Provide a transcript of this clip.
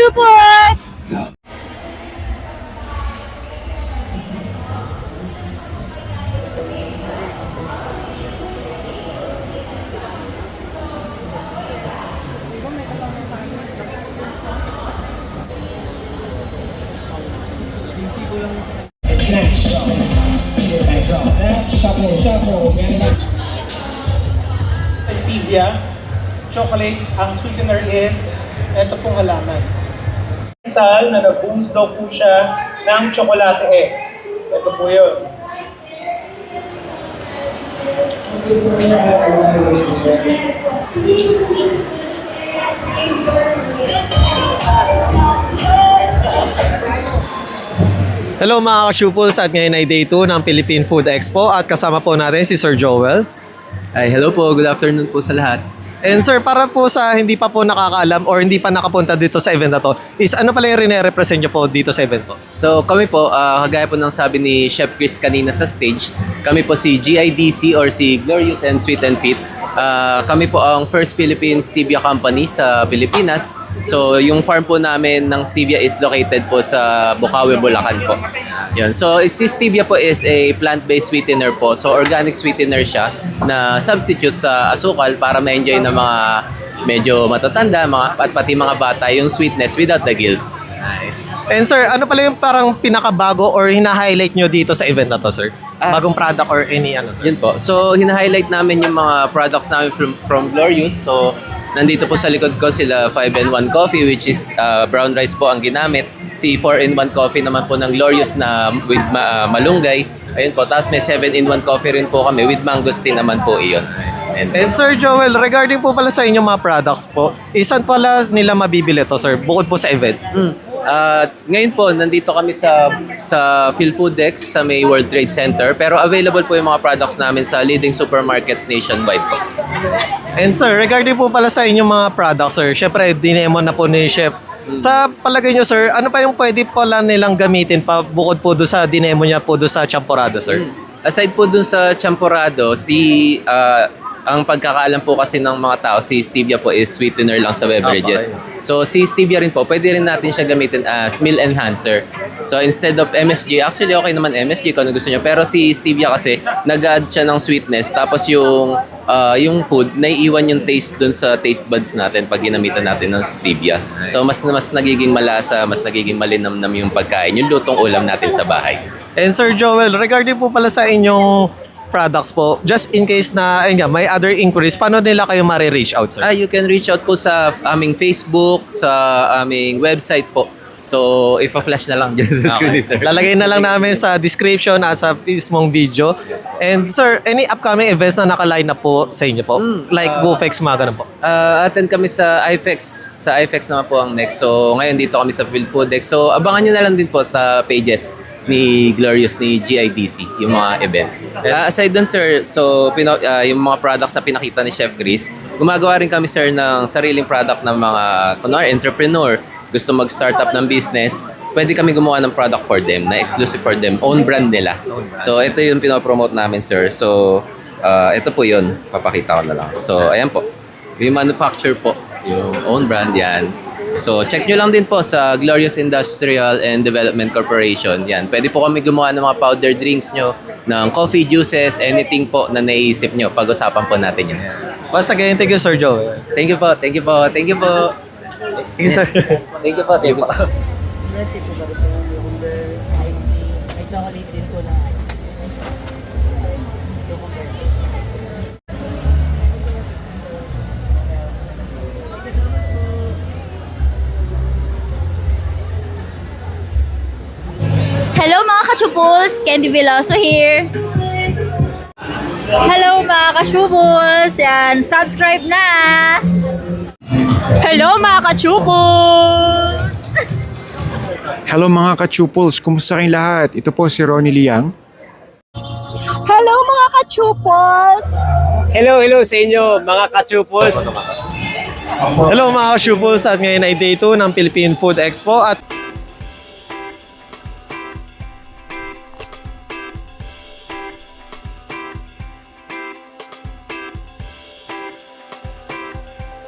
Kachupos! Stevia, chocolate, ang sweetener is ito pong halaman. Sal na nag-boost daw po siya ng tsokolate egg. Ito po yun. Hello mga ka-Shupals, at ngayon ay day 2 ng Philippine Food Expo at kasama po natin si Sir Joel. Ay, hello po. Good afternoon po sa lahat. And sir, para po sa hindi pa po nakakaalam or hindi pa nakapunta dito sa event na to, is ano pala yung rine-represent nyo po dito sa event po? So, kami po, kagaya po ng sabi ni Chef Chris kanina sa stage, kami po si GIDC or si Glorious and Sweet and Fit. Kami po ang first Philippine Stevia company sa Pilipinas. So, yung farm po namin ng Stevia is located po sa Bukawi, Bulacan po. Yun. So, si Stevia po is a plant-based sweetener po. So, organic sweetener siya na substitute sa asukal para ma-enjoy ng mga medyo matatanda at pati mga bata yung sweetness without the guilt. Nice. And sir, ano pala yung parang pinakabago or hina-highlight nyo dito sa event na to, sir? Bagong product or any ano, sir? Yun po. So, hina-highlight namin yung mga products namin from Glorious. So, nandito po sa likod ko sila 5-in-1 coffee, which is brown rice po ang ginamit. Si 4-in-1 coffee naman po ng Glorious na with malunggay. Ayun po. Tapos may 7-in-1 coffee rin po kami with mangosteen naman po iyon. And Sir Joel, regarding po pala sa inyong mga products po, isan pala nila mabibili to, sir, bukod po sa event? Ngayon po, nandito kami sa PhilFoodEx sa may World Trade Center. Pero available po yung mga products namin sa leading supermarkets nationwide po. And sir, regarding po pala sa inyong mga products, sir, syempre, dinemo na po ni Chef. Sa palagay nyo, sir, ano pa yung pwede pala nilang gamitin pa bukod po doon sa dinemo niya po doon sa Champorado, sir? Aside po dun sa champorado, ang pagkakaalam po kasi ng mga tao, si Stevia po is sweetener lang sa beverages. So si Stevia rin po, pwede rin natin siya gamitin as meal enhancer. So instead of MSG, actually okay naman MSG kung ano gusto nyo. Pero si Stevia kasi, nag-add siya ng sweetness. Tapos yung food, naiiwan yung taste dun sa taste buds natin pag ginamitan natin ng Stevia. So mas nagiging malasa, mas nagiging malinamnam yung pagkain, yung lutong ulam natin sa bahay. And Sir Joel, regarding po pala sa inyong products po, just in case na ayun nga, may other inquiries, paano nila kayo ma-reach out, sir? You can reach out po sa aming Facebook, sa aming website po. So, ipa-flash na lang dyan sa screen, sir. Lalagay na lang namin sa description at sa mismong video. And sir, any upcoming events na naka-line up po sa inyo po? Like Bufex, mga ganun po. Attend kami sa IFEX. Sa IFEX naman po ang next. So, ngayon dito kami sa PhilFoodEx. So, abangan nyo na lang din po sa pages ni Glorious, ni GIDC, yung mga events. Aside dun, sir, so yung mga products na pinakita ni Chef Chris, gumagawa rin kami, sir, ng sariling product ng mga entrepreneur, gusto mag-startup ng business, pwede kami gumawa ng product for them, na exclusive for them, own brand nila. So, ito yung pinopromote namin, sir. So, ito po yun, papakita ko na lang. So, ayan po, yung manufacture po, yung own brand yan. So, check nyo lang din po sa Glorious Industrial and Development Corporation. Yan. Pwede po kami gumawa ng mga powder drinks nyo, ng coffee, juices, anything po na naiisip nyo. Pag-usapan po natin yun. Once again, thank you, Sir Joel. Thank you po, thank you po, thank you po. Thank you, sir. Thank you po, thank you po. May chocolate din po na ice. Hello mga Kachupos! Candy Veloso here! Hello mga Kachupos! Yan, subscribe na! Hello mga kachupos! Hello mga ka-Chupals, kumusta kayong lahat? Ito po si Ronnie Liang. Hello mga kachupos! Hello sa inyo mga kachupos. Hello mga ka-Shupals, at ngayon ay day 2 ng Philippine Food Expo at